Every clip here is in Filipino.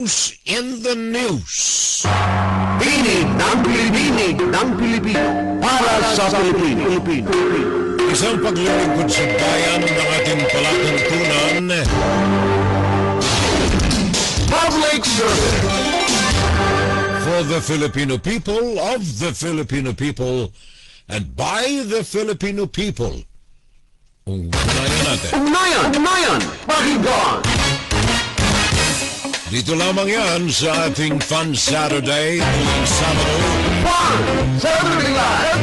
In the news. Tinig ng Pilipino para sa Pilipino. Isang paglilingkod sa bayan ng ating palatuntunan. Public service. For the Filipino people, of the Filipino people, and by the Filipino people. Ugnayan natin. Ugnayan, pakinggan. Dito lamang yan sa ating Fun Saturday tuwing Sabado. Fun Saturday Live.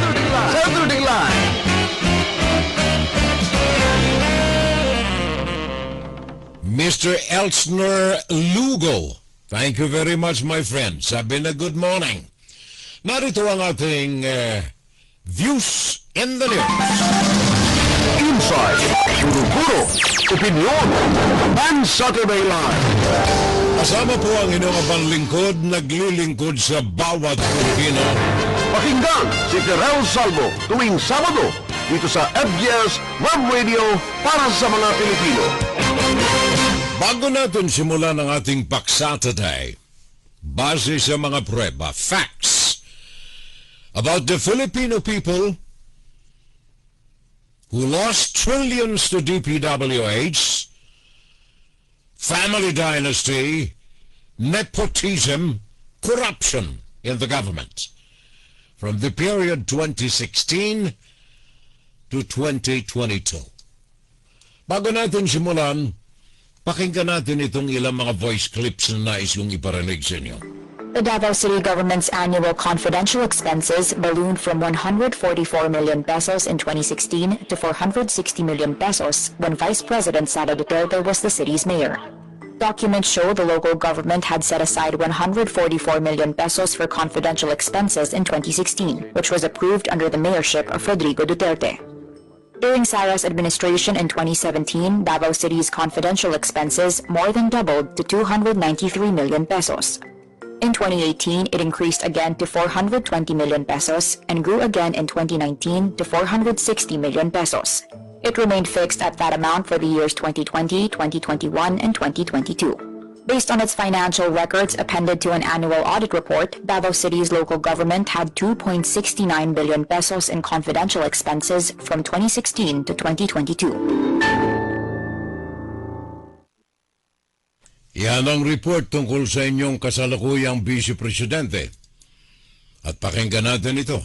Mr. Elsner Lugo. Thank you very much, my friend. Sabi na good morning. Narito ang ating views in the news. Inside, Guro, Opinion, Fun Saturday Live. Kasama po ang inyong panlingkod, naglilingkod sa bawat Pilipino. Pakinggan si Terrell Salvo tuwing Sabado dito sa FBS Web Radio para sa mga Pilipino. Bago natin simulan ang ating paksa today, base sa mga prueba, facts about the Filipino people who lost trillions to DPWH, family dynasty, nepotism, corruption in the government from the period 2016 to 2022. Bago natin simulan, pakinggan natin itong ilang mga voice clips na nais kong iparinig sa inyo. The Davao City government's annual confidential expenses ballooned from 144 million pesos in 2016 to 460 million pesos when Vice President Sara Duterte was the city's mayor. Documents show the local government had set aside 144 million pesos for confidential expenses in 2016, which was approved under the mayorship of Rodrigo Duterte. During Sara's administration in 2017, Davao City's confidential expenses more than doubled to 293 million pesos. In 2018, it increased again to 420 million pesos and grew again in 2019 to 460 million pesos. It remained fixed at that amount for the years 2020, 2021, and 2022. Based on its financial records appended to an annual audit report, Davao City's local government had 2.69 billion pesos in confidential expenses from 2016 to 2022. Yan ang report tungkol sa inyong kasalukuyang Vice Presidente. At pakinggan natin ito.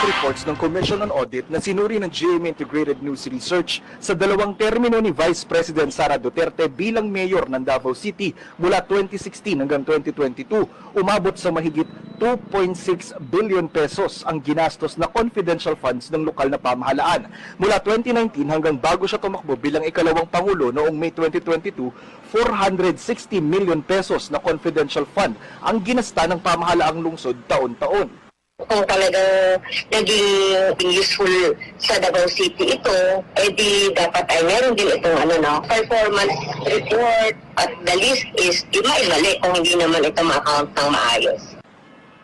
Reports ng Commission on Audit na sinuri ng GMA Integrated News Research sa dalawang termino ni Vice President Sara Duterte bilang mayor ng Davao City mula 2016 hanggang 2022, umabot sa mahigit 2.6 billion pesos ang ginastos na confidential funds ng lokal na pamahalaan. Mula 2019 hanggang bago siya tumakbo bilang ikalawang Pangulo noong May 2022, 460 million pesos na confidential fund ang ginasta ng pamahalaang lungsod taon-taon. Kung talagang naging useful sa Davao City ito, edi dapat ay meron din itong performance report at the list is mali kung hindi naman ito ma-account ng maayos.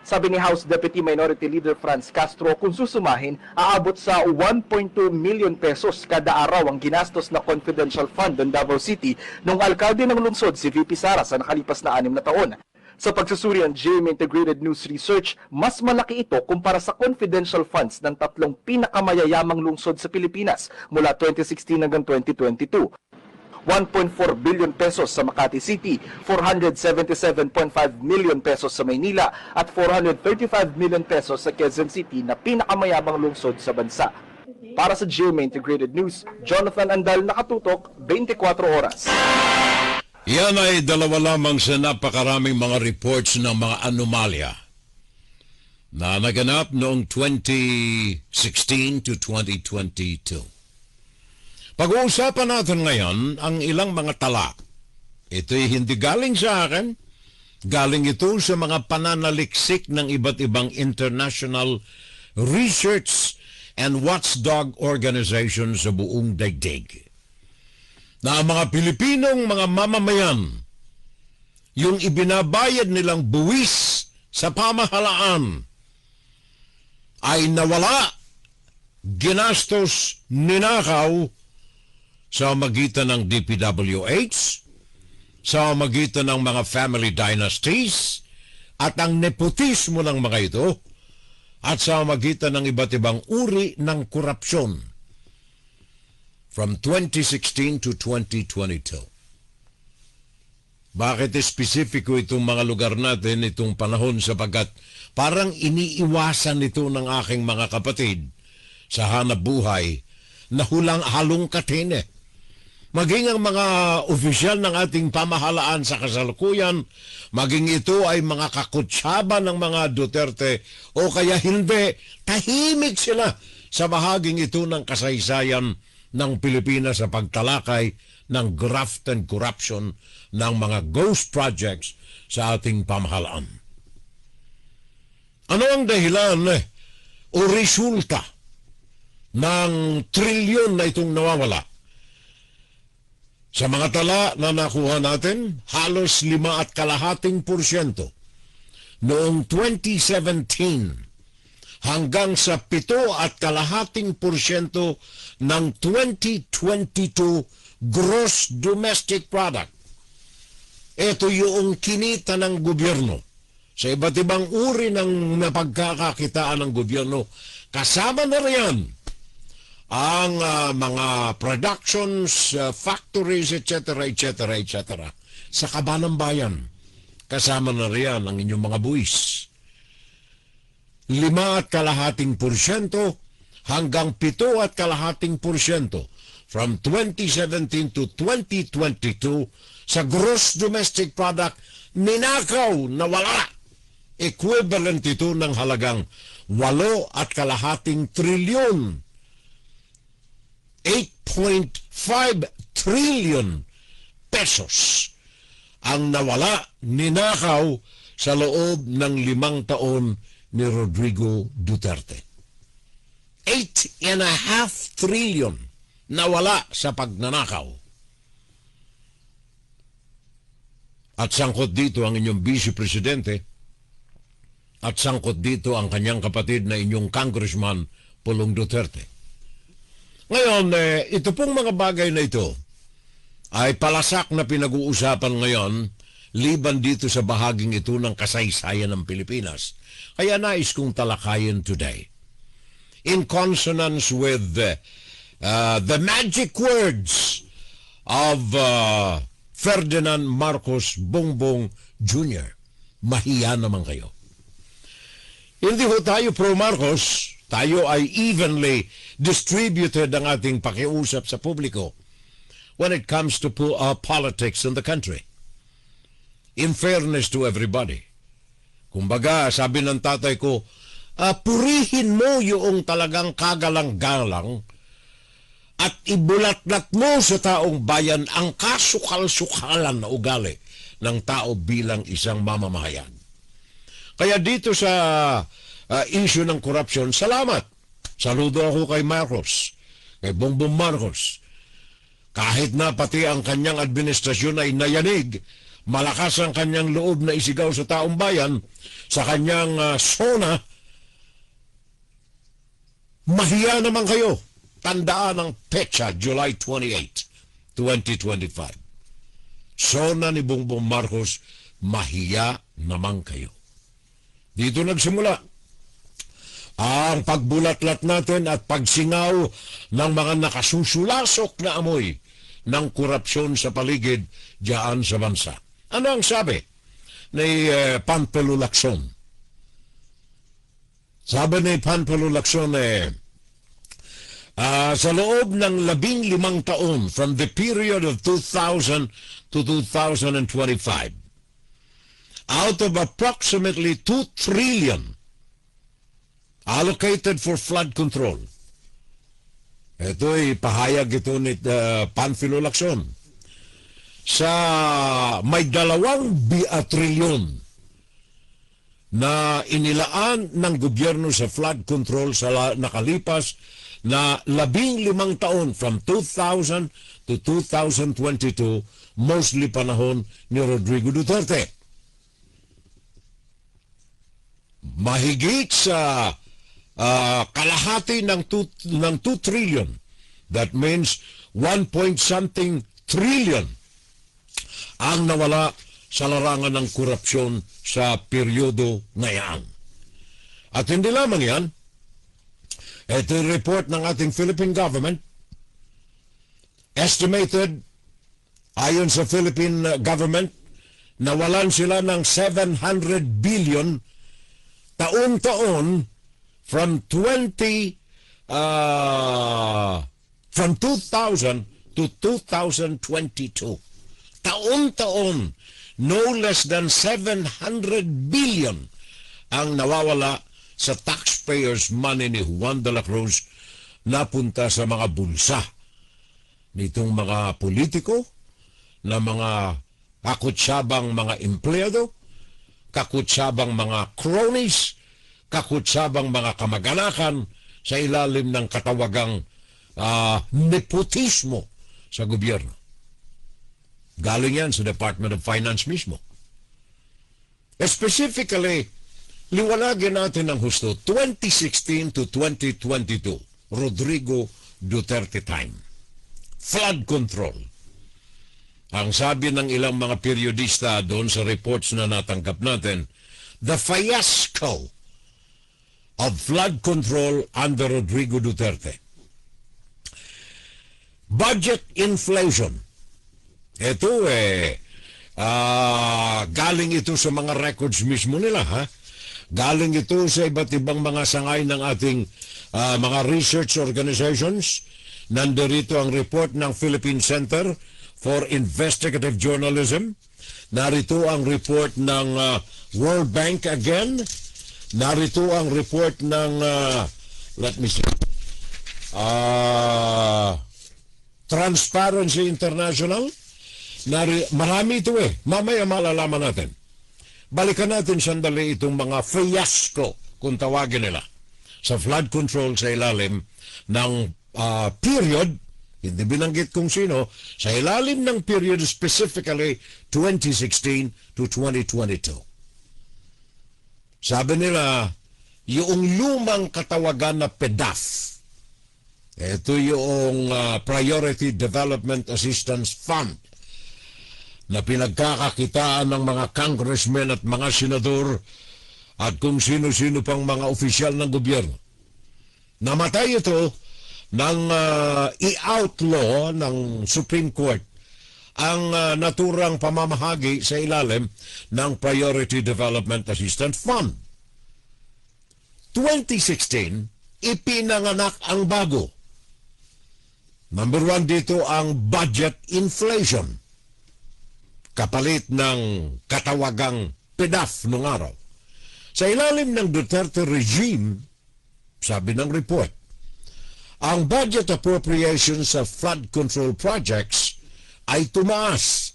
Sabi ni House Deputy Minority Leader Franz Castro, kung susumahin, aabot sa 1.2 million pesos kada araw ang ginastos na confidential fund ng Davao City nung alkalde ng lungsod si VP Sara sa nakalipas na 6 na taon. Sa pagsusuri ng GMA Integrated News Research, mas malaki ito kumpara sa confidential funds ng tatlong pinakamayayamang lungsod sa Pilipinas mula 2016 hanggang 2022. 1.4 billion pesos sa Makati City, 477.5 million pesos sa Maynila at 435 million pesos sa Quezon City na pinakamayamang lungsod sa bansa. Para sa GMA Integrated News, Jonathan Andal, nakatutok, 24 oras. Yan ay dalawa lamang sa napakaraming mga reports ng mga anomalya na naganap noong 2016 to 2022. Pag-uusapan natin ngayon ang ilang mga tala. Ito'y hindi galing sa akin. Galing ito sa mga pananaliksik ng iba't ibang international research and watchdog organizations sa buong daigdig. Na ang mga Pilipinong mga mamamayan, yung ibinabayad nilang buwis sa pamahalaan ay nawala, ginastos, ninakaw sa magitan ng DPWH, sa magitan ng mga family dynasties, at ang nepotismo ng mga ito, at sa magitan ng iba't ibang uri ng korupsyon from 2016 to 2022. Bakit espesipiko itong mga lugar natin, itong panahon, sapagkat parang iniiwasan ito ng aking mga kapatid sa hanap buhay na halong katene. Maging ang mga opisyal ng ating pamahalaan sa kasalukuyan, maging ito ay mga kakutsaba ng mga Duterte o kaya hindi, tahimik sila sa bahaging ito ng kasaysayan ng Pilipinas sa pagtalakay ng graft and corruption ng mga ghost projects sa ating pamahalaan. Ano ang dahilan o resulta ng trilyon na itong nawawala? Sa mga tala na nakuha natin, halos 5.5% noong 2017 hanggang sa 7.5% ng 2022 gross domestic product. Ito yung kinita ng gobyerno sa iba't ibang uri ng napagkakakitaan ng gobyerno. Kasama na riyan ang mga productions, factories, etc., etc., etc. Sa kabanang bayan, kasama na riyan ang inyong mga buwis. 5.5% hanggang 7.5% from 2017 to 2022 sa gross domestic product, ninakaw na wala. Equivalent ito ng halagang 8.5 trilyon. 8.5 trillion pesos ang nawala, ninakaw sa loob ng 5 taon ni Rodrigo Duterte. 8.5 trillion nawala sa pagnanakaw. At sangkot dito ang inyong Vice Presidente at sangkot dito ang kanyang kapatid na inyong Congressman Pulong Duterte. Ngayon, ito pong mga bagay na ito ay palasak na pinag-uusapan ngayon liban dito sa bahaging ito ng kasaysayan ng Pilipinas. Kaya nais kong talakayin today. In consonance with the magic words of Ferdinand Marcos Bongbong Jr. Mahiya naman kayo. Hindi ho tayo pro Marcos, tayo ay evenly distributed ang ating pakiusap sa publiko when it comes to politics in the country. In fairness to everybody. Kumbaga, sabi ng tatay ko, purihin mo yung talagang kagalang-galang at ibulatlat mo sa taong bayan ang kasukal-sukalan na ugali ng tao bilang isang mamamayan. Kaya dito sa issue ng corruption, salamat. Saludo ako kay Marcos, kay Bongbong Marcos. Kahit na pati ang kanyang administrasyon ay nayanig, malakas ang kanyang loob na isigaw sa taong bayan, sa kanyang SONA, mahiya naman kayo. Tandaan ang petsa, July 28, 2025. SONA ni Bongbong Marcos, mahiya naman kayo. Dito nagsimula ang pagbulatlat natin at pagsingaw ng mga nakasusulasok na amoy ng korupsyon sa paligid diyan sa bansa. Ano ang sabi ni Panfilo Lacson? Sabi ni Panfilo Lacson sa loob ng 15 taon from the period of 2000 to 2025, out of approximately 2 trillion allocated for flood control. Ito'y pahayag ito ni Panfilo Lacson. Sa may 2 trilyon na inilaan ng gobyerno sa flood control sa nakalipas na 15 taon from 2000 to 2022, mostly panahon ni Rodrigo Duterte. Mahigit sa kalahati ng 2 trillion. That means 1 point something trillion ang nawala sa larangan ng korupsyon sa peryodo na yan. At hindi lamang yan, ito yung report ng ating Philippine government, estimated, ayon sa Philippine government, nawalan sila ng 700 billion taon-taon from 2000 to 2022. Taon-taon, no less than 700 billion ang nawawala sa taxpayers' money ni Juan de la Cruz napunta sa mga bulsa nitong mga politiko na mga kakutsyabang mga empleyado, kakutsyabang mga cronies, kakutsyabang mga kamag-anakan sa ilalim ng katawagang nepotismo sa gobyerno. Galing yan sa Department of Finance mismo. Specifically, liwanagin natin ng husto, 2016 to 2022, Rodrigo Duterte time. Flood control. Ang sabi ng ilang mga periodista doon sa reports na natanggap natin, the fiasco of flood control under Rodrigo Duterte. Budget inflation. Ito galing ito sa mga records mismo nila, ha? Galing ito sa iba't ibang mga sangay ng ating mga research organizations. Nandito ang report ng Philippine Center for Investigative Journalism. Narito ang report ng World Bank again. Narito ang report ng, let me see, Transparency International. Marami ito Mamaya malalaman natin. Balikan natin sandali itong mga fiasco, kung tawagin nila, sa flood control sa ilalim ng period, hindi binanggit kung sino, sa ilalim ng period specifically 2016 to 2022. Sabi nila, yung lumang katawagan na PEDAF, ito yung Priority Development Assistance Fund, na pinagkakakitaan ng mga congressmen at mga senador at kung sino-sino pang mga opisyal ng gobyerno. Namatay ito nang i-outlaw ng Supreme Court ang naturang pamamahagi sa ilalim ng Priority Development Assistance Fund. 2016, ipinanganak ang bago. Number 1 dito ang budget inflation, kapalit ng katawagang PEDAF noong araw. Sa ilalim ng Duterte regime, sabi ng report, ang budget appropriations sa flood control projects ay tumaas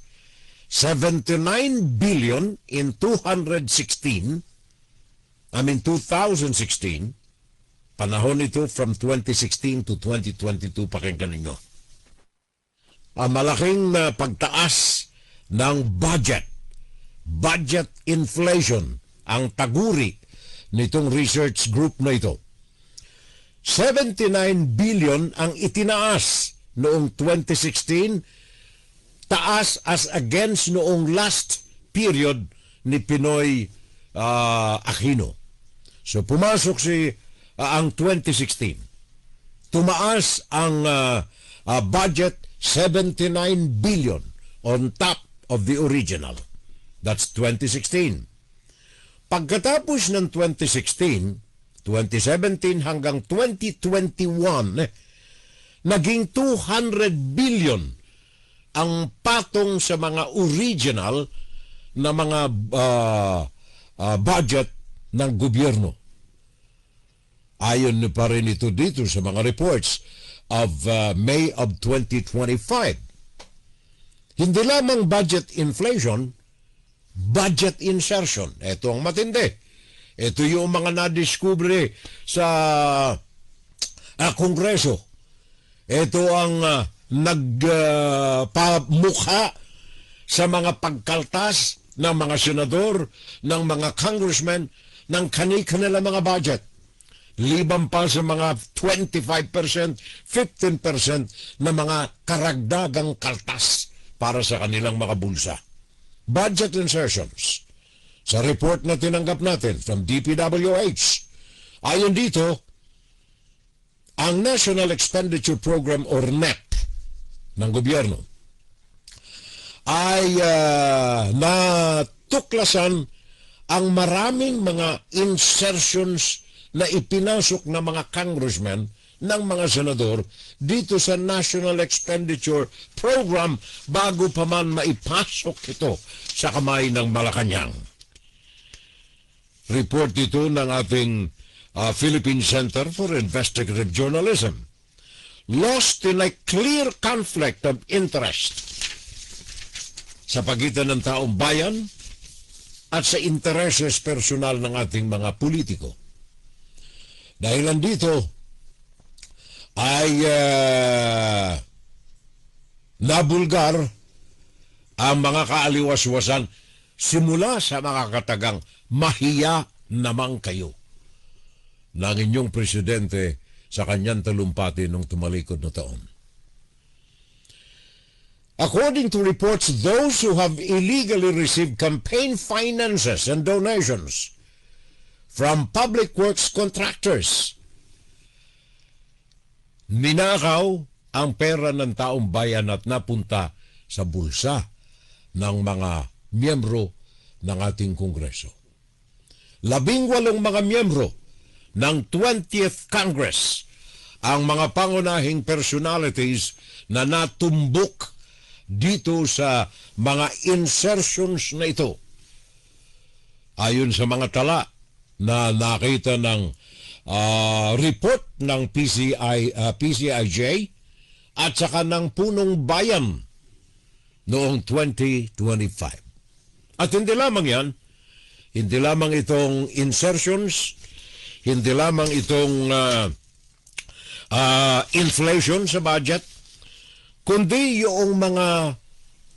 79 billion in 2016, panahon ito from 2016 to 2022, pakinggan ninyo. Ang malaking pagtaas ng budget inflation, ang taguri nitong research group na ito. 79 billion ang itinaas noong 2016, taas as against noong last period ni Pinoy Aquino. So pumasok ang 2016. Tumaas ang budget 79 billion on top of the original. That's 2016. Pagkatapos ng 2016, 2017 hanggang 2021, naging 200 billion ang patong sa mga original na mga budget ng gobyerno. Ayon pa rin ito dito sa mga reports of May of 2025. Hindi lamang budget inflation, budget insertion. Ito ang matindi. Ito yung mga nadiskubre sa Kongreso. Ito ang nagpamukha sa mga pagkaltas ng mga senador, ng mga congressmen, ng kani-kanila mga budget. liban pa sa mga 25%, 15% na mga karagdagang kaltas para sa kanilang mga bulsa. Budget insertions. Sa report na tinanggap natin from DPWH, ayon dito, ang National Expenditure Program or NEP ng gobyerno ay natuklasan ang maraming mga insertions na ipinasok ng mga congressmen ng mga senador dito sa National Expenditure Program bago pa man maipasok ito sa kamay ng Malacanang. Report ito ng ating Philippine Center for Investigative Journalism. Lost in a clear conflict of interest sa pagitan ng taong bayan at sa intereses personal ng ating mga politiko. Dahil nandito ay nabulgar ang mga kaaliwas-wasan simula sa mga katagang mahiya naman kayo ng inyong presidente sa kanyang talumpati nung tumalikod na taon. According to reports, those who have illegally received campaign finances and donations from public works contractors, ninakaw ang pera ng taong bayan at napunta sa bulsa ng mga miyembro ng ating Kongreso. 18 mga miyembro ng 20th Congress ang mga pangunahing personalities na natumbok dito sa mga insertions na ito. Ayon sa mga tala na nakita ng report ng PCIJ at saka ng Punong Bayan noong 2025. At hindi lamang yan, hindi lamang itong insertions, hindi lamang itong inflation sa budget, kundi yung mga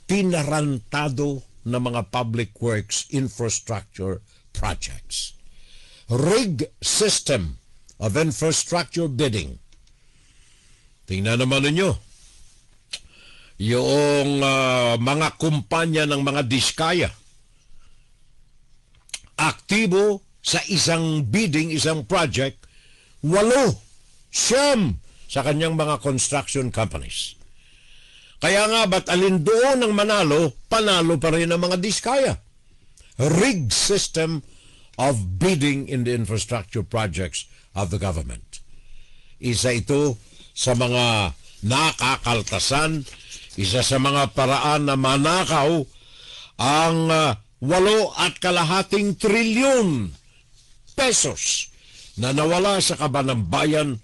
pinarantado na mga public works infrastructure projects. Rigged system of infrastructure bidding. Tingnan naman ninyo, yung mga kumpanya ng mga diskaya, aktibo sa isang bidding, isang project, 8, 9 sa kanyang mga construction companies. Kaya nga, ba't alin doon ang manalo, panalo pa rin ang mga diskaya. Rigged system of bidding in the infrastructure projects of the government. Isa ito sa mga nakakaltasan, isa sa mga paraan na manakaw ang 8.5 trilyon pesos na nawala sa kaban ng bayan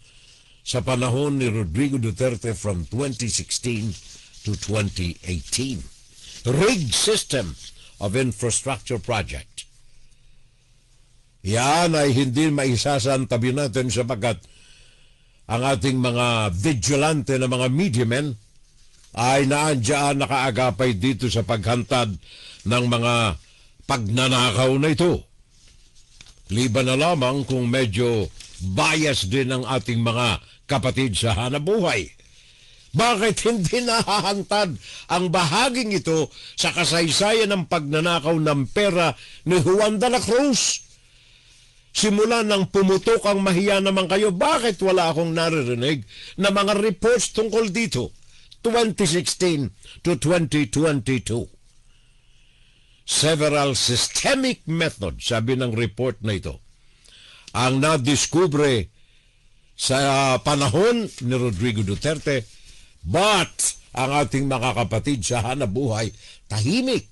sa panahon ni Rodrigo Duterte from 2016 to 2018. Rigged system of infrastructure project. Yan ay hindi maisasantabi natin sapagkat ang ating mga vigilante na mga media men ay naandyan nakaagapay dito sa paghantad ng mga pagnanakaw na ito. Liban na lamang kung medyo bias din ang ating mga kapatid sa hanabuhay. Bakit hindi nahahantad ang bahaging ito sa kasaysayan ng pagnanakaw ng pera ni Juan de la Cruz? Simula nang pumutok ang mahiya naman kayo, bakit wala akong naririnig na mga reports tungkol dito? 2016 to 2022. Several systemic methods, sabi ng report na ito, ang nadiskubre sa panahon ni Rodrigo Duterte, but ang ating mga kapatid sa hanabuhay tahimik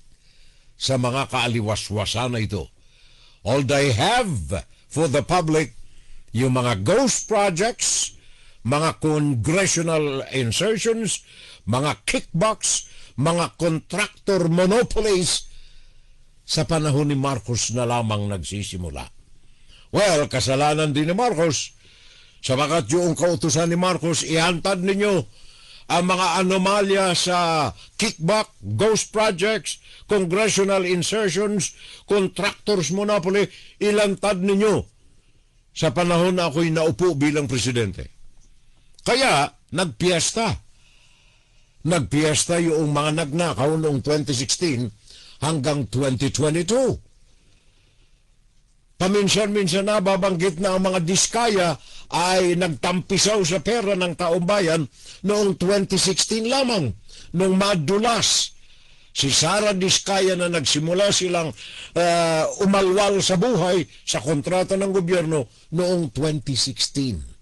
sa mga kaaliwas-wasan na ito. All they have for the public, yung mga ghost projects, mga congressional insertions, mga kickbacks, mga contractor monopolies, sa panahon ni Marcos na lamang nagsisimula. Well, kasalanan din ni Marcos, sabagat yung kautusan ni Marcos, ihantad ninyo ang mga anomalya sa kickback, ghost projects, congressional insertions, contractors monopoly, ilantad ninyo sa panahon na ako'y naupo bilang presidente. Kaya, nagpiesta. Nagpiesta yung mga nagnakaw noong 2016 hanggang 2022. Paminsan-minsan na babanggit na ang mga diskaya ay nagtampisaw sa pera ng taong bayan noong 2016 lamang, noong madulas si Sara Diskaya na nagsimula silang umalwal sa buhay sa kontrata ng gobyerno noong 2016.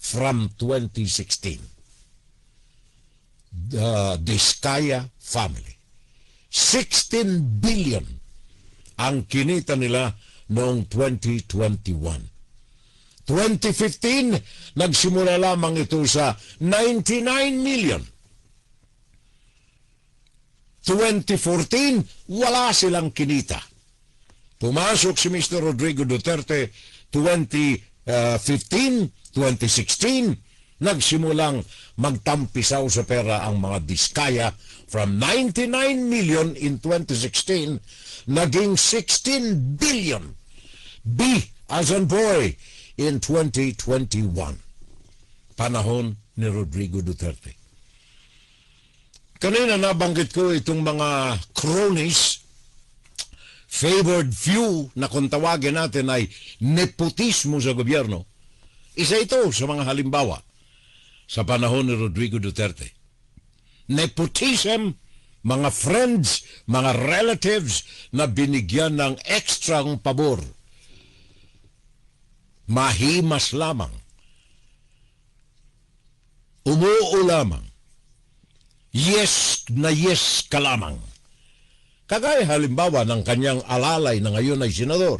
From 2016. The Diskaya family. 16 billion ang kinita nila noong 2021. 2015, nagsimula lamang ito sa 99 million. 2014, wala silang kinita. Pumasok si Mr. Rodrigo Duterte 2015, 2016, nagsimulang magtampisaw sa pera ang mga diskaya from 99 million in 2016, naging 16 billion. B as in boy in 2021. Panahon ni Rodrigo Duterte. Kanina nabanggit ko itong mga cronies, favored few na kung tawagin natin ay nepotismo sa gobyerno. Isa ito sa mga halimbawa sa panahon ni Rodrigo Duterte. Nepotism, mga friends, mga relatives na binigyan ng ekstrang pabor. Mahimas lamang. Umuo lamang. Yes na yes ka lamang. Kagaya halimbawa ng kanyang alalay na ngayon ay senador.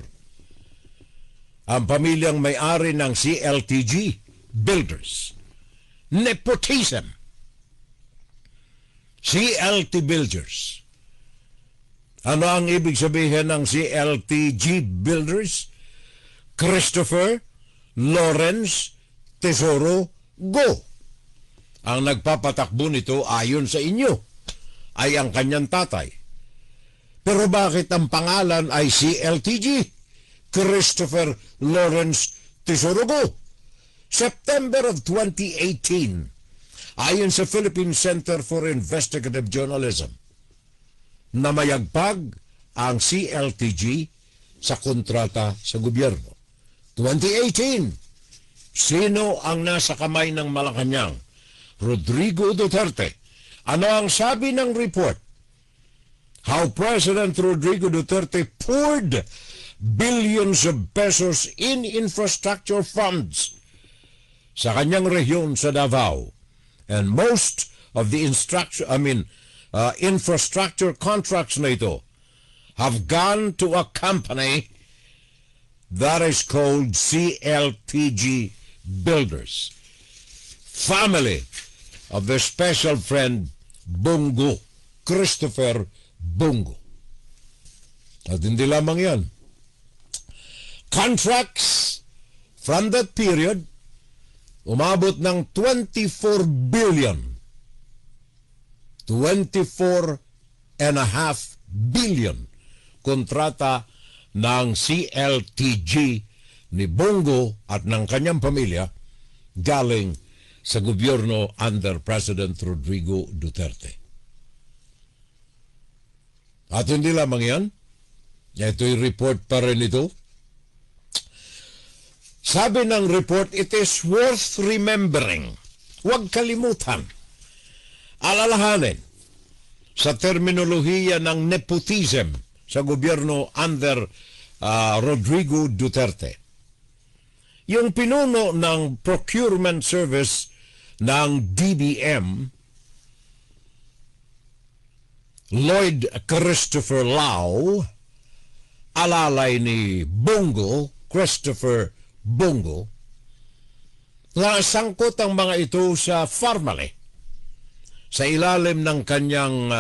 Ang pamilyang may-ari ng CLTG Builders. Nepotism. CLT Builders. Ano ang ibig sabihin ng CLTG Builders? Christopher Lawrence Tesoro Go. Ang nagpapatakbo nito ayon sa inyo ay ang kanyang tatay. Pero bakit ang pangalan ay CLTG? Christopher Lawrence Tesoro Go. September of 2018, ayon sa Philippine Center for Investigative Journalism, namayagpag ang CLTG sa kontrata sa gobyerno. 2018, sino ang nasa kamay ng Malacanang? Rodrigo Duterte. Ano ang sabi ng report? How President Rodrigo Duterte poured billions of pesos in infrastructure funds sa kanyang rehiyon sa Davao. And most of the infrastructure contracts na ito have gone to a company that is called CLTG Builders. Family of the special friend Bongo, Christopher Bongo. At hindi lamang yan. Contracts from that period umabot ng 24 billion. 24.5 billion kontrata ng CLTG ni Bongo at ng kanyang pamilya galing sa gobyerno under President Rodrigo Duterte. At hindi lamang yan, ito'y report pa rin ito. Sabi ng report, it is worth remembering, huwag kalimutan, alalahanin sa terminolohiya ng nepotism sa gobyerno under Rodrigo Duterte. Yung pinuno ng procurement service ng DBM, Lloyd Christopher Lau, alalay ni Bongo, Christopher Bongo, na sangkot ang mga ito sa Farmale sa ilalim ng kanyang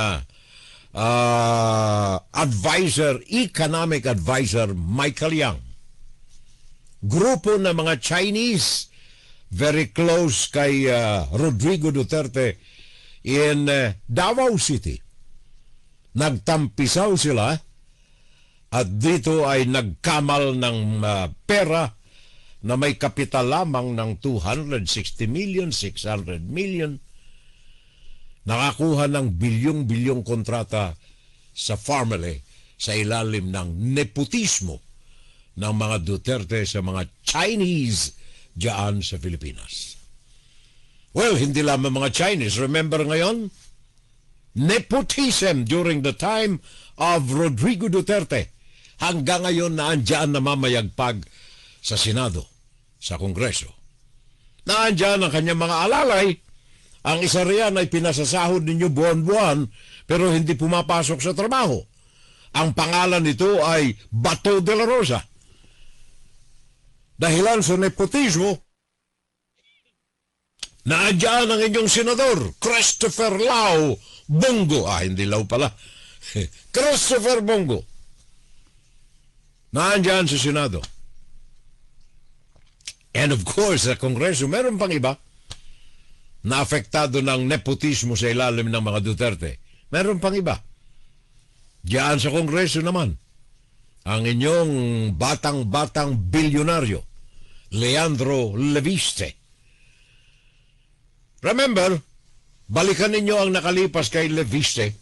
economic advisor Michael Yang. Grupo ng mga Chinese very close kay Rodrigo Duterte in Davao City. Nagtampisaw sila at dito ay nagkamal ng pera na may kapital lamang ng 260 million, 600 million, nakakuha ng bilyong-bilyong kontrata sa family sa ilalim ng nepotismo ng mga Duterte sa mga Chinese diyan sa Pilipinas. Well, hindi lamang mga Chinese. Remember ngayon, nepotism during the time of Rodrigo Duterte. Hanggang ngayon naandyan na mamayagpag sa Senado, sa Kongreso. Naandyan ang kanyang mga alalay. Ang isa riyan ay pinasasahod ninyo buwan-buwan pero hindi pumapasok sa trabaho. Ang pangalan nito ay Bato de la Rosa. Dahilan sa nepotismo, naandyan ang inyong senador, Christopher Lau Bongo. Hindi Lau pala. Christopher Bongo. Naandyan sa Senado. And of course, sa Kongreso, meron pang iba na apektado ng nepotismo sa ilalim ng mga Duterte. Meron pang iba. Diyan sa Kongreso naman, ang inyong batang-batang bilyonaryo, Leandro Leviste. Remember, balikan ninyo ang nakalipas kay Leviste,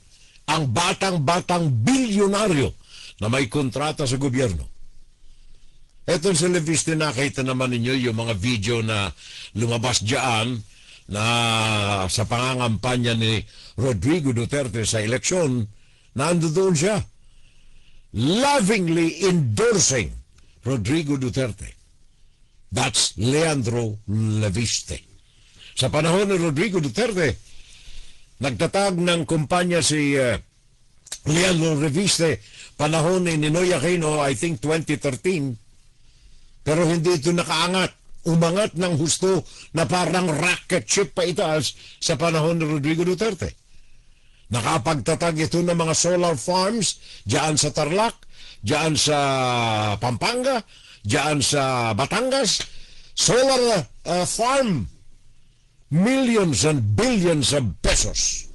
ang batang-batang bilyonaryo na may kontrata sa gobyerno. Eto sa Leviste, nakita naman ninyo yung mga video na lumabas diyan na sa pangangampanya ni Rodrigo Duterte sa eleksyon, nandoon siya, lovingly endorsing Rodrigo Duterte. That's Leandro Leviste. Sa panahon ni Rodrigo Duterte, nagtatag ng kumpanya si Leandro Leviste, panahon ni Ninoy Aquino, I think 2013, pero hindi ito nakaangat. Umangat ng husto na parang rocket ship pa itaas sa panahon ni Rodrigo Duterte. Nakapagtatag ito ng mga solar farms diyan sa Tarlac, diyan sa Pampanga, diyan sa Batangas. Solar farm, millions and billions of pesos.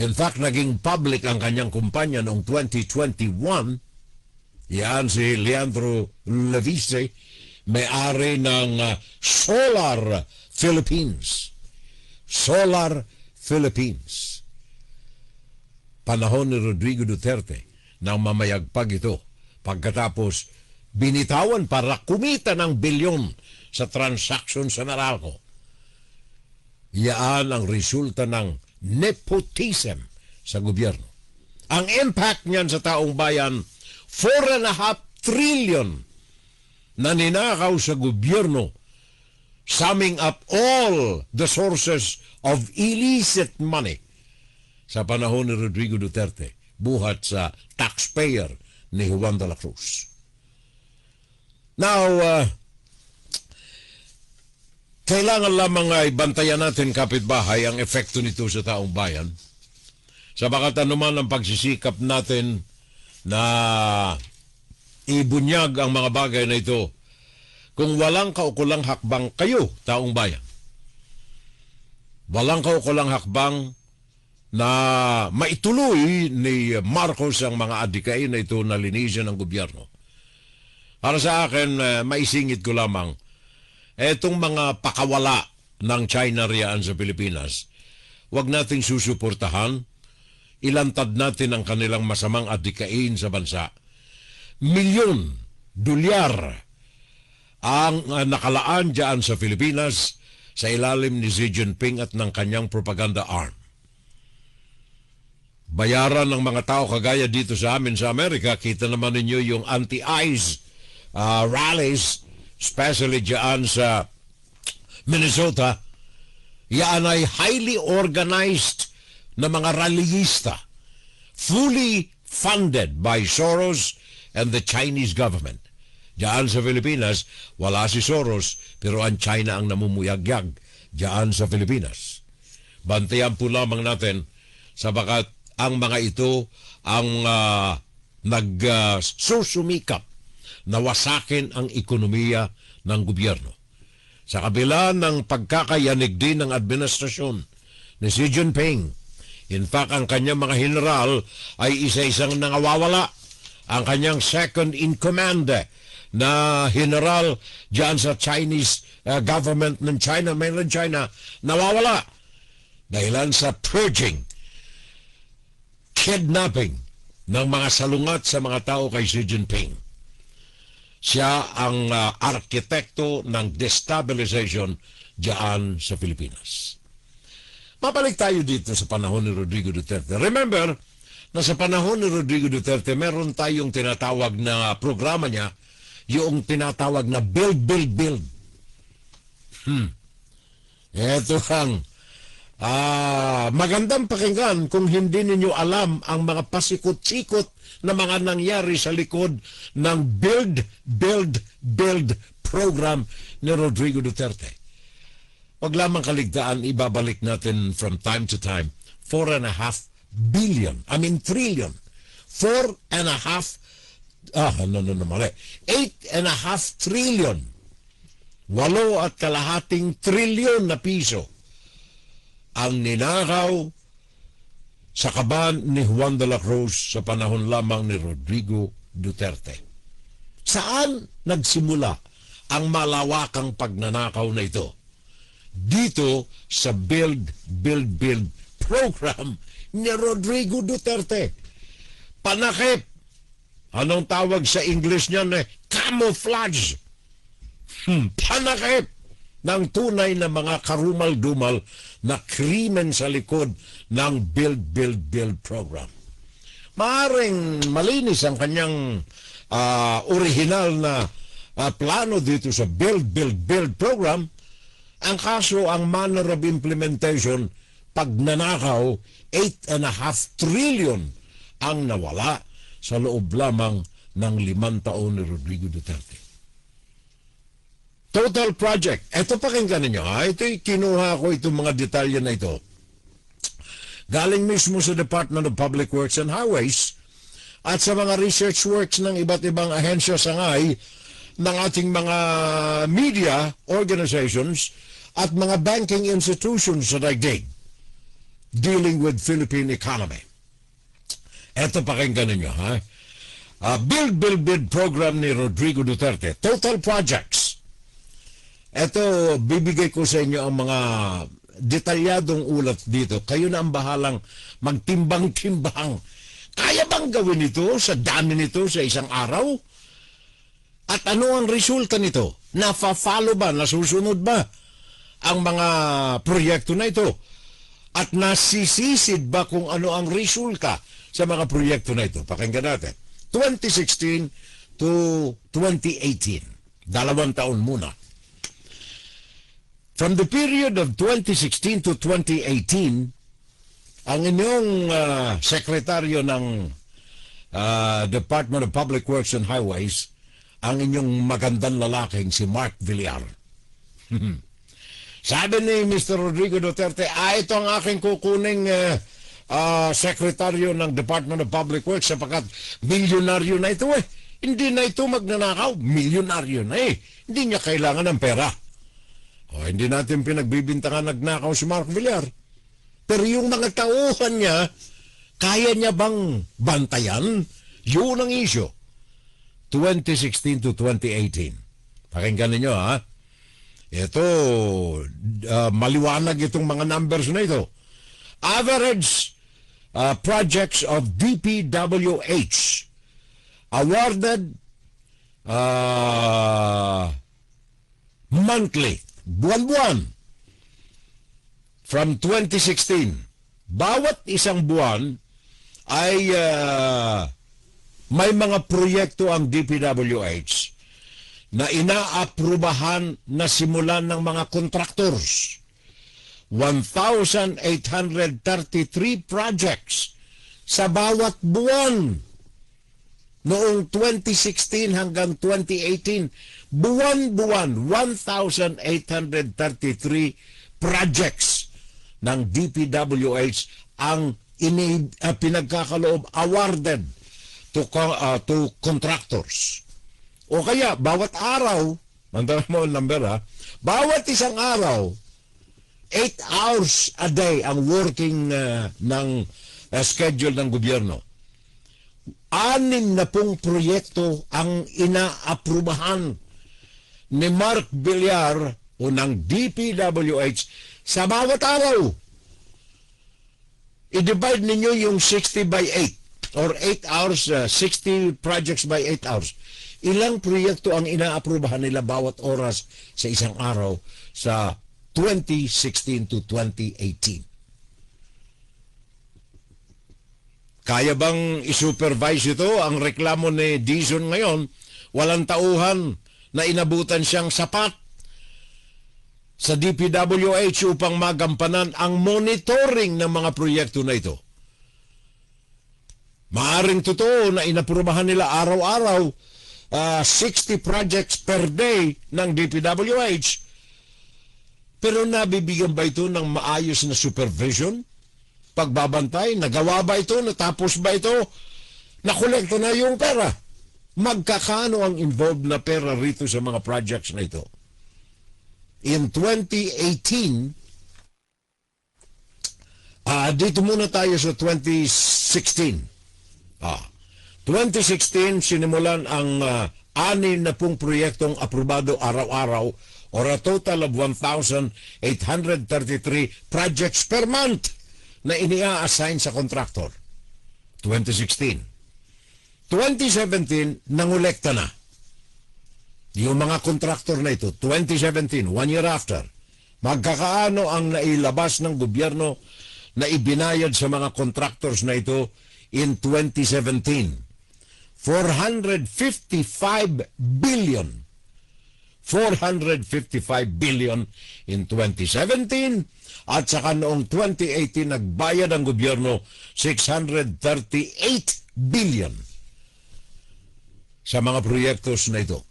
In fact, naging public ang kanyang kumpanya noong 2021. Yan si Leandro Leviste, may-ari ng Solar Philippines. Solar Philippines. Panahon ni Rodrigo Duterte nang mamayagpag ito pagkatapos binitawan para kumita ng bilyon sa transaksyon sa Meralco. Yaan ang resulta ng nepotism sa gobyerno. Ang impact niyan sa taong bayan, 4.5 trillion na ninakaw sa gobyerno, summing up all the sources of illicit money sa panahon ni Rodrigo Duterte, buhat sa taxpayer ni Juan de la Cruz. Now, kailangan lamang ay bantayan natin, kapitbahay, ang epekto nito sa taong bayan. Sabagat anuman ang pagsisikap natin na ibunyag ang mga bagay na ito, kung walang kaukulang hakbang kayo, taong bayan, walang kaukulang hakbang na maituloy ni Marcos ang mga adikain na ito na linisin ng gobyerno. Para sa akin, maisingit ko lamang, etong mga pakawala ng China riyaan sa Pilipinas, wag nating susuportahan, ilantad natin ang kanilang masamang adikain sa bansa. Milyon dolyar ang nakalaan dyan sa Pilipinas sa ilalim ni Xi Jinping at ng kanyang propaganda arm. Bayaran ng mga tao kagaya dito sa amin sa Amerika, kita naman ninyo yung anti-ICE rallies, especially dyan sa Minnesota. Yan ay highly organized na mga rallyista, fully funded by Soros and the Chinese government. Diyan sa Pilipinas, wala si Soros, pero ang China ang namumuyagyag diyan sa Pilipinas. Bantayan po lamang natin, sabagat ang mga ito ang nagsusumikap na wasakin ang ekonomiya ng gobyerno. Sa kabila ng pagkakayanig din ng administrasyon ni Xi Jinping, in fact, ang kanyang mga general ay isa-isang nangawawala. Ang kanyang second in command na general diyan sa Chinese government ng China, mainland China, nawawala dahilan sa purging, kidnapping ng mga salungat sa mga tao kay Xi Jinping. Siya ang arkitekto ng destabilization diyan sa Pilipinas. Mabalik tayo dito sa panahon ni Rodrigo Duterte. Remember, na sa panahon ni Rodrigo Duterte, meron tayong tinatawag na programa niya, yung tinatawag na Build, Build, Build. Ito ang magandang pakinggan kung hindi ninyo alam ang mga pasikot-sikot na mga nangyari sa likod ng Build, Build, Build program ni Rodrigo Duterte. Wag lamang kaligtaan, ibabalik natin from time to time, 4.5 billion, trillion. 8.5 trillion. 8.5 trillion na piso ang ninakaw sa kaban ni Juan de la Cruz sa panahon lamang ni Rodrigo Duterte. Saan nagsimula ang malawakang pagnanakaw na ito? Dito sa Build, Build, Build program ni Rodrigo Duterte. Panakip. Anong tawag sa English niyan? Camouflage. Panakip ng tunay na mga karumal-dumal na krimen sa likod ng Build, Build, Build program. Maaring malinis ang kanyang original na plano dito sa Build, Build, Build program. Ang kaso, ang manner of implementation, pagnanakaw, 8.5 trillion ang nawala sa loob lamang ng 5 taon ni Rodrigo Duterte. Total project. Ito pakinggan ninyo. Ito'y kinuha ko itong mga detalye na ito. Galing mismo sa Department of Public Works and Highways at sa mga research works ng iba't ibang ahensya sangay ng ating mga media organizations at mga banking institutions sa daigdig dealing with Philippine economy. Ito pakinggan ninyo, Build, Build, Build program ni Rodrigo Duterte. Total projects. Ito, bibigay ko sa inyo ang mga detalyadong ulat dito. Kayo na ang bahalang magtimbang-timbang. Kaya bang gawin ito sa dami nito sa isang araw? At ano ang resulta nito? Nafa-follow ba? Nasusunod ba ang mga proyekto na ito? At nasisisid ba kung ano ang resulta sa mga proyekto na ito? Pakinggan natin. 2016 to 2018. 2 taon muna. From the period of 2016 to 2018, ang inyong sekretaryo ng Department of Public Works and Highways, ang inyong magandang lalaking si Mark Villar. Sabi ni Mr. Rodrigo Duterte, ito ang aking kukuning sekretaryo ng Department of Public Works sapagkat milyonaryo na ito Hindi na ito magnanakaw, milyonaryo na Hindi niya kailangan ng pera. Hindi natin pinagbibintangan nagnakaw si Mark Villar. Pero yung mga tauhan niya, kaya niya bang bantayan? Yun ang issue. 2016 to 2018. Pakinggan ninyo Ito, maliwanag itong mga numbers na ito. Average projects of DPWH awarded monthly, buwan-buwan, from 2016. Bawat isang buwan ay may mga proyekto ang DPWH na inaaprubahan na simulan ng mga contractors. 1,833 projects sa bawat buwan. Noong 2016 hanggang 2018, buwan-buwan, 1,833 projects ng DPWH ang pinagkakaloob, awarded to contractors. O kaya, bawat araw, mandala mo ang number bawat isang araw, 8 hours a day ang working ng schedule ng gobyerno. 6 na pong proyekto ang inaaprubahan ni Mark Villar o ng DPWH sa bawat araw. I-divide ninyo yung 60 by 8 or 8 hours, 60 projects by 8 hours. Ilang proyekto ang inaaprubahan nila bawat oras sa isang araw sa 2016 to 2018? Kaya bang isupervise ito? Ang reklamo ni Dizon ngayon, walang tauhan na inabutan siyang sapat sa DPWH upang magampanan ang monitoring ng mga proyekto na ito. Maaring totoo na inaprubahan nila araw-araw 60 projects per day ng DPWH, pero nabibigyan ba ito ng maayos na supervision? Pagbabantay, nagawa ba ito? Natapos ba ito? Nakolekta na yung pera? Magkakano ang involved na pera rito sa mga projects na ito? In 2018, dito muna tayo sa 2016. 2016, sinimulan ang 6 na pong proyektong aprobado araw-araw or a total of 1,833 projects per month na inia-assign sa contractor. 2016. 2017, nangolekta na. Yung mga contractor na ito, 2017, 1 year after, magkakaano ang nailabas ng gobyerno na ibinayad sa mga contractors na ito in 2017? 455 billion. 455 billion in 2017 at saka noong 2018 nagbayad ang gobyerno 638 billion sa mga proyektos na ito.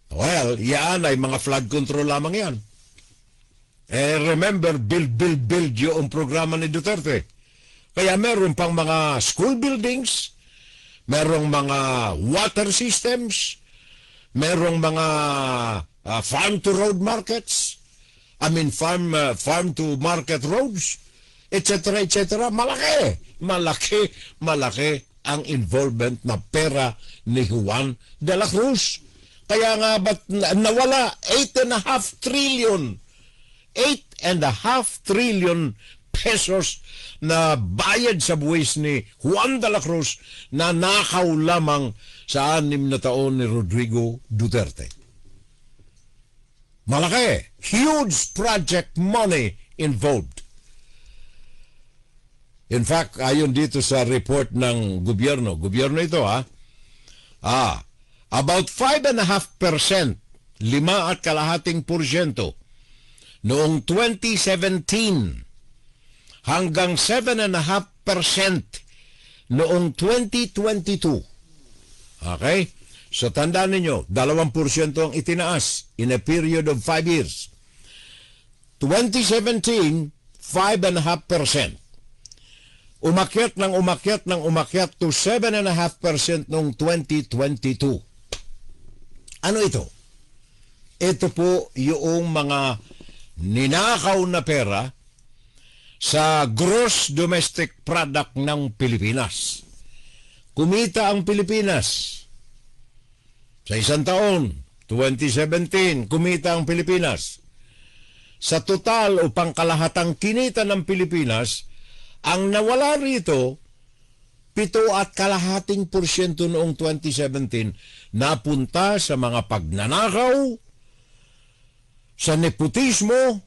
Well, yan ay mga flood control lamang yan. Remember, build yung programa ni Duterte. Kaya meron pang mga school buildings, merong mga water systems, merong mga farm-to-road markets, farm-to-market roads, etc., etc. Malaki ang involvement na pera ni Juan de la Cruz. Kaya nga, ba't nawala 8.5 trillion pesos na bayad sa buwis ni Juan de la Cruz na nakaw lamang sa 6 na taon ni Rodrigo Duterte. Malaki. Huge project money involved. In fact, ayon dito sa report ng gobyerno ito about 5.5%, 5.5% noong 2017 hanggang 7.5% noong 2022. Okay? So tandaan ninyo, 2% ang itinaas in a period of 5 years. 2017, 5.5%. Umakyat to 7.5% noong 2022. Ano ito? Ito po yung mga ninakaw na pera sa gross domestic product ng Pilipinas. Kumita ang Pilipinas sa isang taon, 2017, kumita ang Pilipinas. Sa total o pangkalahatang kinita ng Pilipinas, ang nawala rito, 7.5% noong 2017, napunta sa mga pagnanakaw, sa nepotismo,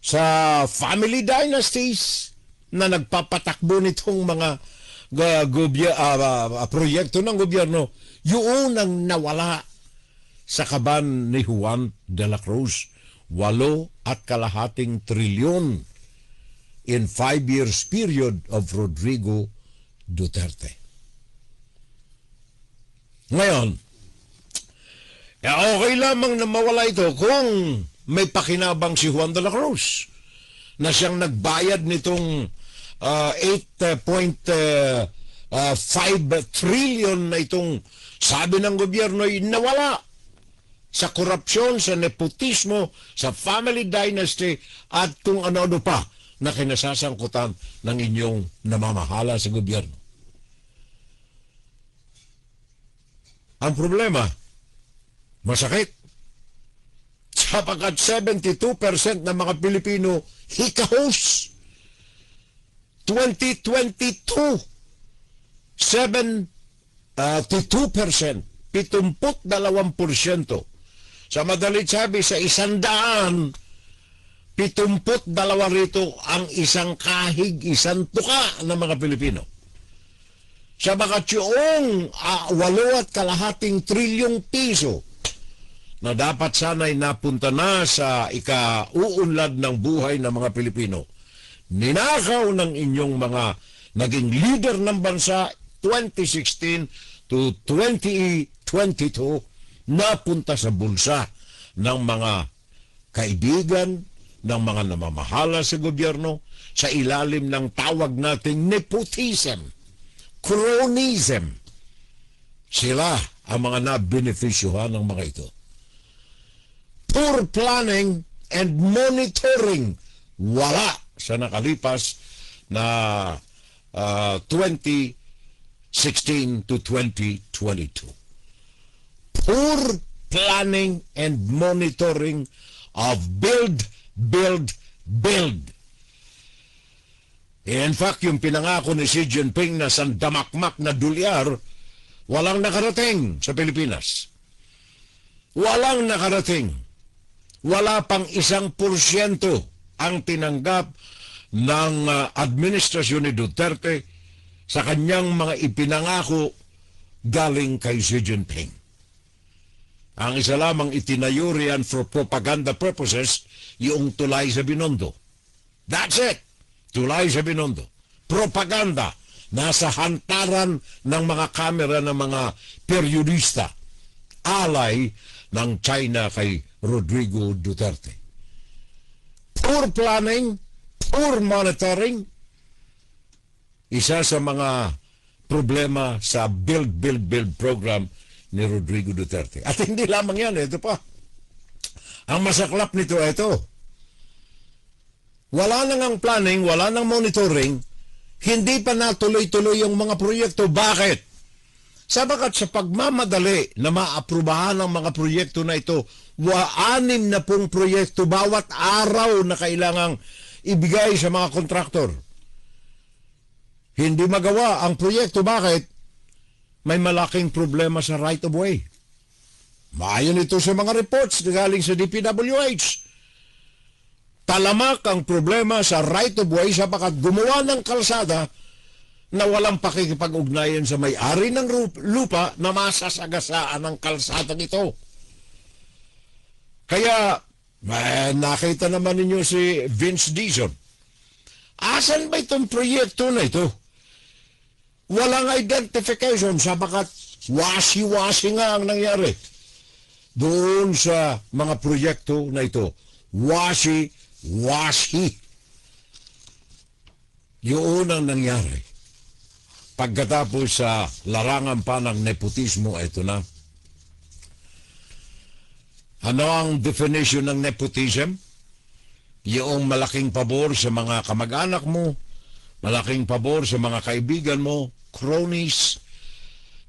sa family dynasties na nagpapatakbo nitong mga proyekto ng gobyerno. Yun ang nawala sa kaban ni Juan de la Cruz. 8.5 trilyon in 5 years period of Rodrigo Duterte. Ngayon, okay lamang na mawala ito kung may pakinabang si Juan de la Cruz na siyang nagbayad nitong 8.5 trillion na itong sabi ng gobyerno ay nawala sa korupsyon, sa nepotismo, sa family dynasty at kung ano-ano pa na kinasasangkutan ng inyong namamahala sa gobyerno. Ang problema, masakit. Sapagkat 72% ng mga Pilipino hikahos. 2022, 72%, 72%. Sa madalit sabi, sa 100, 72 rito ang isang kahig, isang tuka ng mga Pilipino. Sa mga tiyong 8.5 trilyong piso na dapat sana'y napunta na sa ikauunlad ng buhay ng mga Pilipino. Ninakaw ng inyong mga naging leader ng bansa 2016 to 2022 napunta sa bulsa ng mga kaibigan, ng mga namamahala sa gobyerno sa ilalim ng tawag nating nepotism, cronyism. Sila ang mga nabenefisyuhan ng mga ito. Poor planning and monitoring, wala sa nakalipas na 2016 to 2022. Poor planning and monitoring of build. In fact, yung pinangako ni Xi Jinping na sandamakmak na dolyar, walang nakarating sa Pilipinas. Walang nakarating. Wala pang 1% ang tinanggap ng administrasyon ni Duterte sa kanyang mga ipinangako galing kay Xi Jinping. Ang isa lamang itinayo riyan for propaganda purposes, yung tulay sa Binondo. That's it. Tulay sa Binondo. Propaganda. Nasa hantaran ng mga kamera ng mga periodista. Alay ng China kay Rodrigo Duterte. Poor planning, poor monitoring, isa sa mga problema sa build program ni Rodrigo Duterte. At hindi lamang yan, ito pa. Ang masaklap nito, ito. Wala nang ang planning, wala nang monitoring, hindi pa natuloy-tuloy yung mga proyekto. Bakit? Sabagat sa pagmamadali na maaprubahan ang mga proyekto na ito, 6 na pong proyekto bawat araw na kailangang ibigay sa mga kontraktor. Hindi magawa ang proyekto. Bakit? May malaking problema sa right of way. Maayon ito sa mga reports na galing sa DPWH. Talamak ang problema sa right of way sapagkat gumawa ng kalsada na walang pakikipag-ugnayan sa may-ari ng lupa na masasagasaan ng kalsadang ito. Kaya, nakita naman ninyo si Vince Dizon. Asan ba itong proyekto na ito? Walang identification sapagkat wasi-wasi nga ang nangyari doon sa mga proyekto na ito. Wasi-wasi. Yun ang nangyari. Pagkatapos sa larangan pa ng nepotismo, ito na. Ano ang definition ng nepotism? Yung malaking pabor sa mga kamag-anak mo, malaking pabor sa mga kaibigan mo, cronies,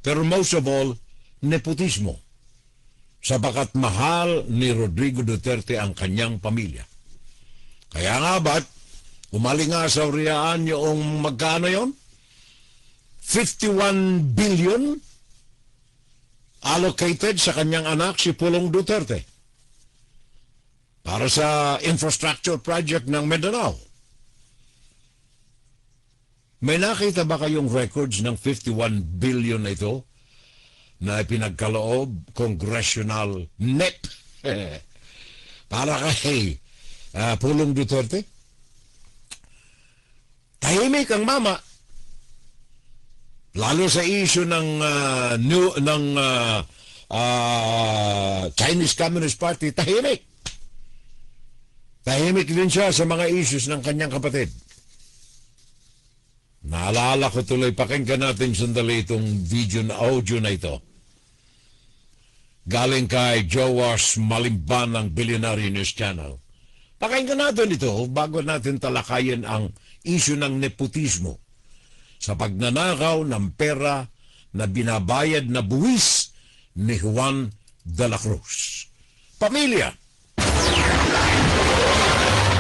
pero most of all, nepotismo. Sapagat mahal ni Rodrigo Duterte ang kanyang pamilya. Kaya nga ba't umaling nga sa uriyaan yung magkano yon? 51 billion allocated sa kanyang anak si Pulong Duterte para sa infrastructure project ng Mindanao. May nakita ba kayong records ng 51 billion na ito na pinagkaloob congressional NEP para kay Pulong Duterte? Tahimik ang mama. Lalo sa issue ng Chinese Communist Party, tahimik. Tahimik din siya sa mga issues ng kanyang kapatid. Naalala ko tuloy, pakinggan natin sandali itong video na audio na ito. Galing kay Joash Malimban ng Billionaire News Channel. Pakinggan natin ito bago natin talakayin ang issue ng nepotismo sa pagnanakaw ng pera na binabayad na buwis ni Juan de la Cruz. Pamilya.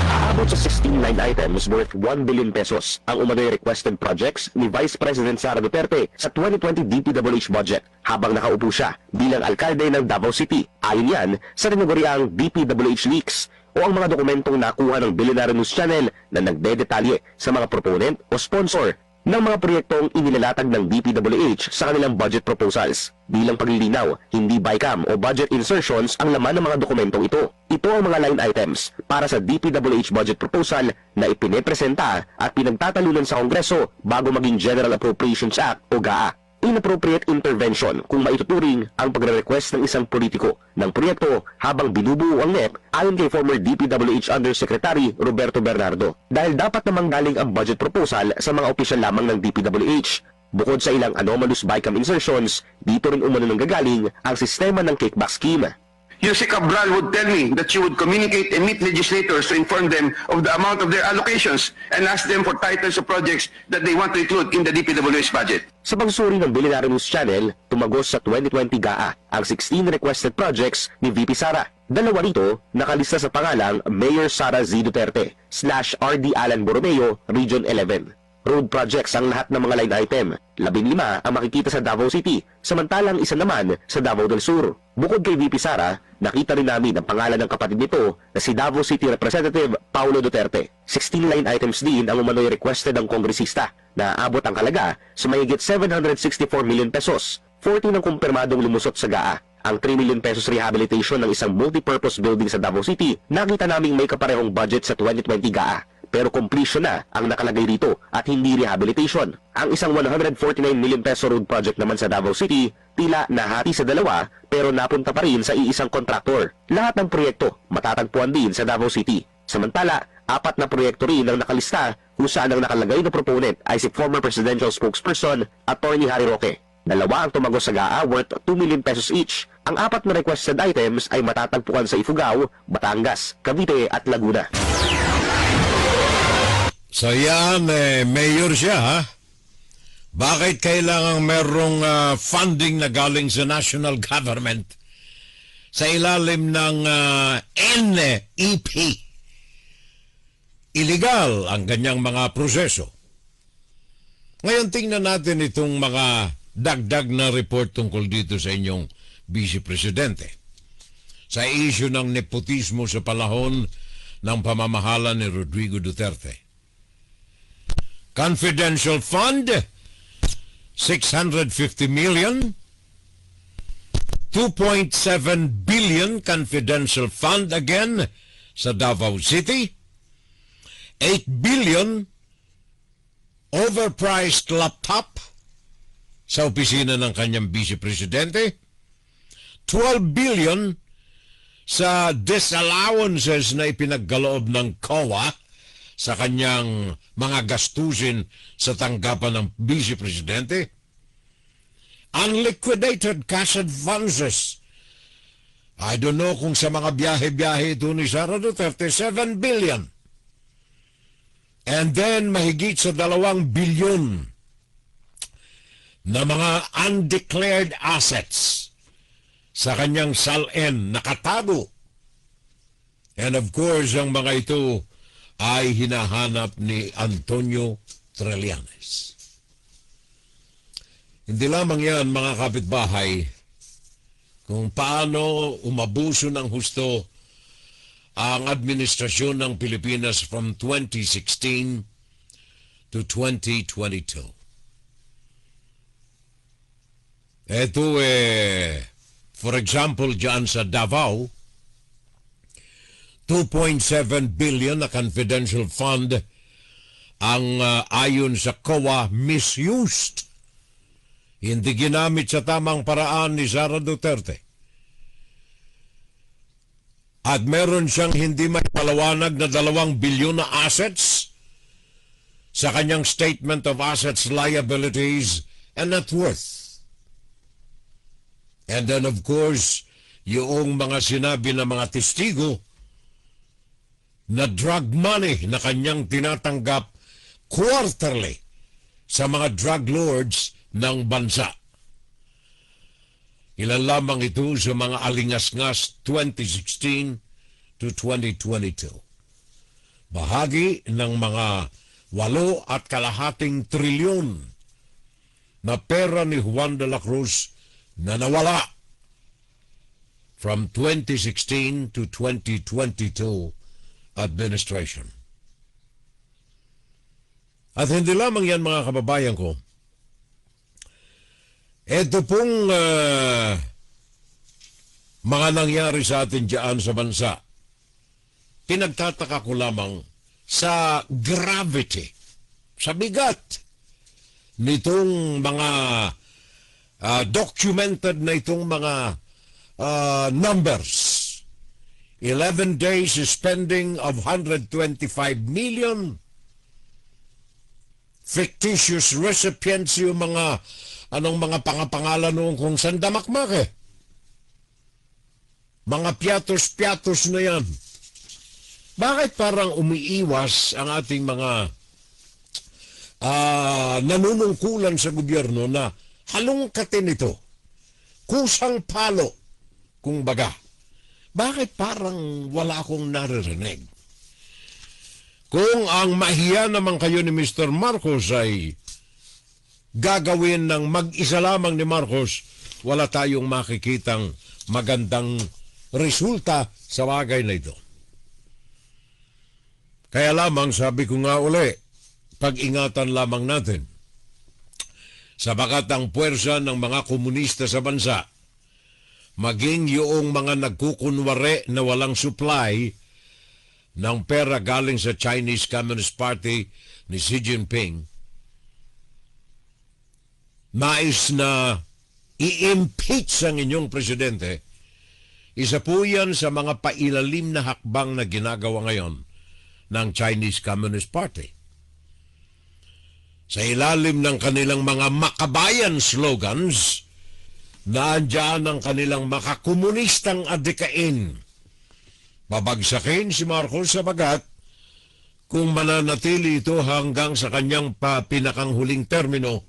Aabot sa 16 line items worth 1 billion pesos ang umano'y requested projects ni Vice President Sara Duterte sa 2020 DPWH budget habang nakaupo siya bilang alkalde ng Davao City. Ayon yan sa tinaguriang DPWH leaks o ang mga dokumentong nakuha ng Billionaire News Channel na nagdedetalye sa mga proponent o sponsor ng mga proyektong inilalatag ng DPWH sa kanilang budget proposals. Bilang paglilinaw, hindi BICAM o budget insertions ang laman ng mga dokumentong ito. Ito ang mga line items para sa DPWH budget proposal na ipinepresenta at pinagtatalunan sa Kongreso bago maging General Appropriations Act o GAA. Inappropriate intervention kung maituturing ang pagre-request ng isang politiko ng proyekto habang binubuo ang NEP ayon kay former DPWH Undersecretary Roberto Bernardo. Dahil dapat namang galing ang budget proposal sa mga opisyal lamang ng DPWH. Bukod sa ilang anomalous BICAM insertions, dito rin umano nang gagaling ang sistema ng kickback scheme. Yusek Cabral would tell me that she would communicate and meet legislators to inform them of the amount of their allocations and ask them for titles of projects that they want to include in the DPWH budget. Sa pagsuri ng Billionaire News Channel, tumagos sa 2020 GAA ang 16 requested projects ni VP Sara. Dalawa rito nakalista sa pangalang Mayor Sara Z. Duterte /RD Alan Borromeo, Region 11. Road projects ang lahat ng mga line item. 15 ang makikita sa Davao City, samantalang isa naman sa Davao del Sur. Bukod kay VP Sara, nakita rin namin ang pangalan ng kapatid nito na si Davao City Representative Paulo Duterte. 16 line items din ang umano'y requested ng kongresista na aabot ang halaga sa mahigit 764 million pesos. 14 ang kumpirmadong lumusot sa GAA. Ang 3 million pesos rehabilitation ng isang multipurpose building sa Davao City, nakita naming may kaparehong budget sa 2020 GAA. Pero completion na ang nakalagay dito at hindi rehabilitation. Ang isang 149 million peso road project naman sa Davao City, tila nahati sa dalawa pero napunta pa rin sa iisang kontraktor. Lahat ng proyekto matatagpuan din sa Davao City. Samantala, 4 na proyekto rin ang nakalista kung saan ang nakalagay na proponent ay si former presidential spokesperson Attorney Harry Roque. 2 ang tumagos sa GAA worth 2 million pesos each. Ang 4 na requested items ay matatagpuan sa Ifugao, Batangas, Cavite at Laguna. So yan, mayor siya, ha? Bakit kailangang merong funding na galing sa national government sa ilalim ng NEP? Illegal ang ganyang mga proseso. Ngayon tingnan natin itong mga dagdag na report tungkol dito sa inyong Vice Presidente. Sa issue ng nepotismo sa panahon ng pamamahala ni Rodrigo Duterte. Confidential Fund, 650 million. 2.7 billion Confidential Fund again sa Davao City. 8 billion overpriced laptop sa opisina ng kanyang Vice Presidente. 12 billion sa disallowances na ipinagkaloob ng COA sa kanyang mga gastusin sa tanggapan ng Vice Presidente. Unliquidated cash advances. I don't know kung sa mga biyahe-biyahe ito ni Sara Duterte, 7 billion. And then mahigit sa 2 billion na mga undeclared assets sa kanyang SALN nakatago. And of course, ang mga ito ay hinahanap ni Antonio Trillanes. Hindi lamang yan, mga kapitbahay, kung paano umabuso ng husto ang administrasyon ng Pilipinas from 2016 to 2022. Ito for example, dyan sa Davao, 2.7 billion na confidential fund ang ayon sa COA misused. Hindi ginamit sa tamang paraan ni Sara Duterte. At meron siyang hindi may palawanag na 2 bilyon na assets sa kanyang Statement of Assets, Liabilities, and Net Worth. And then of course, yung mga sinabi ng mga testigo na drug money na kanyang tinatanggap quarterly sa mga drug lords ng bansa. Ilan lamang ito sa mga alingas-ngas 2016 to 2022. Bahagi ng mga 8.5 trilyon na pera ni Juan de la Cruz na nawala from 2016 to 2022 administration. At hindi lamang yan, mga kababayan ko. Ito pong mga nangyari sa atin dyan sa bansa, pinagtataka ko lamang sa gravity, sa bigat nitong mga documented na itong mga numbers. 11 days spending of 125 million. Fictitious recipients yung mga mga pangapangalan noong kung sandamakmak eh. Mga piatos-piatos na yan. Bakit parang umiiwas ang ating mga nanunungkulan sa gobyerno na halongkatin ito? Kusang palo, kung baga. Bakit parang wala akong naririnig? Kung ang mahiya naman kayo ni Mr. Marcos ay gagawin ng mag-isa lamang ni Marcos, wala tayong makikitang magandang resulta sa bagay na ito. Kaya lamang, sabi ko nga uli, pag-ingatan lamang natin. Sabagat ang puwersa ng mga komunista sa bansa, maging yung mga nagkukunwari na walang supply ng pera galing sa Chinese Communist Party ni Xi Jinping, nais na i-impeach ang inyong presidente, isa po yan sa mga pailalim na hakbang na ginagawa ngayon ng Chinese Communist Party. Sa ilalim ng kanilang mga makabayan slogans, naandyan ang kanilang makakomunistang adikain. Babagsakin si Marcos sabagat kung mananatili ito hanggang sa kanyang pinakanghuling termino,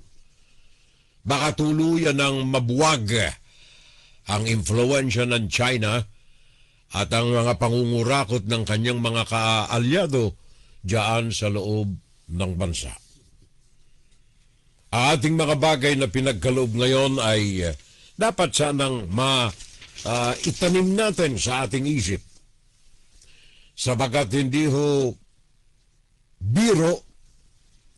baka tuluyan ng mabuwag ang impluensya ng China at ang mga pangungurakot ng kanyang mga kaalyado diyan sa loob ng bansa. Ang ating mga bagay na pinagkaloob ngayon ay dapat sanang itanim natin sa ating isip. Sabagat hindi ho biro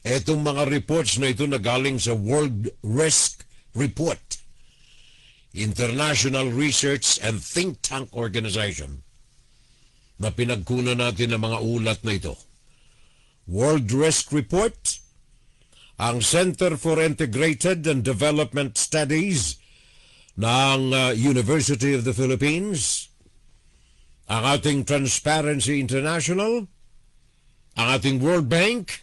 etong mga reports na ito na galing sa World Risk Report, International Research and Think Tank Organization, na pinagkunan natin ng mga ulat na ito. World Risk Report, ang Center for Integrated and Development Studies ng University of the Philippines, ang ating Transparency International, ang ating World Bank,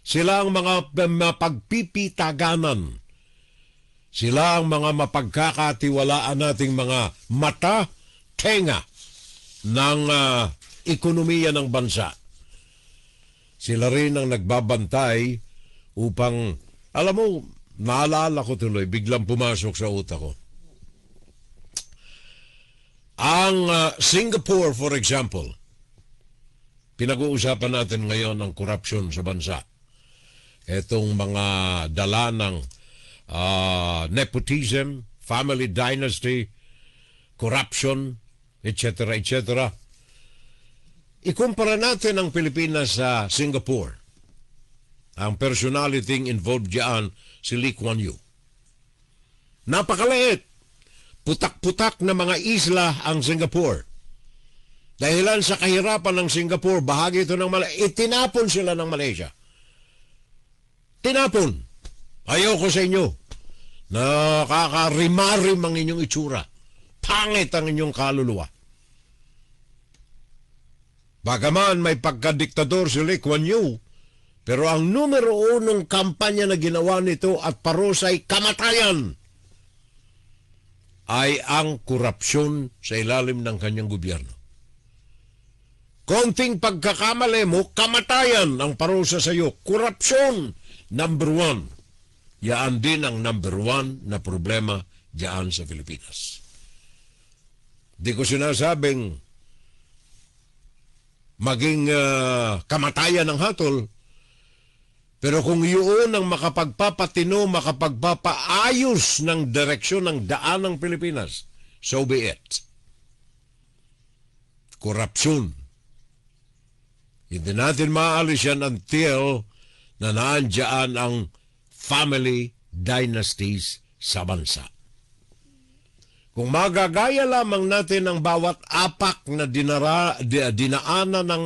sila ang mga mapagpipitaganan. Sila ang mga mapagkakatiwalaan nating mga mata, tenga ng ekonomiya ng bansa. Sila rin ang nagbabantay upang, alam mo, naalala ko tuloy, biglang pumasok sa utak ko. Ang Singapore, for example, pinag-uusapan natin ngayon ang korupsyon sa bansa. Itong mga dala ng nepotism, family dynasty, corruption, etc., etc. Ikumpara natin ang Pilipinas sa Singapore. Ang personality involved diyan si Lee Kuan Yew. Napakaliit. Putak-putak na mga isla ang Singapore. Dahilan sa kahirapan ng Singapore, bahagi ito ng Malaysia. Itinapon sila ng Malaysia. Tinapon. Ayoko sa inyo. Nakakarimarim ang inyong itsura. Pangit ang inyong kaluluwa. Bagaman may pagkadiktador si Lee Kuan Yew, pero ang numero unong kampanya na ginawa nito at parusay kamatayan ay ang korupsyon sa ilalim ng kanyang gobyerno. Konting pagkakamali mo, kamatayan ang parusa sa iyo. Korupsyon, number one. Yaan din ang number one na problema diyan sa Pilipinas. Di ko sinasabing maging kamatayan ng hatol, pero kung yun ang makapagpapatino, makapagpapaayos ng direksyon ng daan ng Pilipinas, so be it. Korupsyon. Hindi natin maalis yan until na naandyan ang family dynasties sa bansa. Kung magagaya lamang natin ang bawat apak na dinaanan ng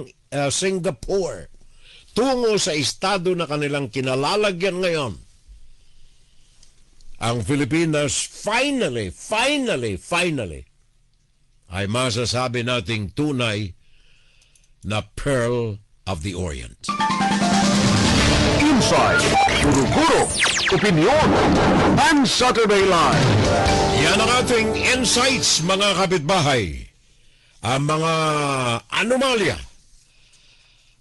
Singapore tungo sa estado na kanilang kinalalagyan ngayon, ang Pilipinas finally ay masasabi nating tunay na Pearl of the Orient. Inside, Guro-Guro, Opinion, and Saturday Live. Yan ang ating insights, mga kapitbahay. Ang mga anomalya,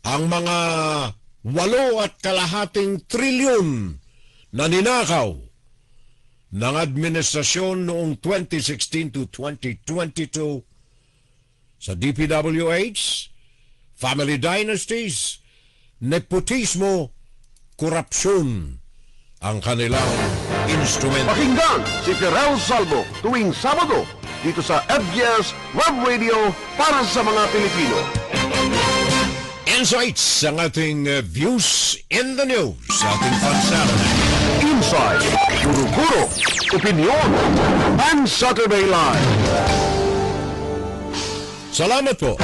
ang mga 8.5 trilyon na ninakaw ng administrasyon noong 2016 to 2022 sa DPWH, family dynasties, nepotismo, korupsyon ang kanilang instrumento. Pakinggan si Ferrell Salvo tuwing Sabado dito sa FBS Web Radio para sa mga Pilipino. Insights ang ating views in the news sa ating Fun Saturday. Inside, Guro-Guro, Opinion, and Saturday Live. Salamat po.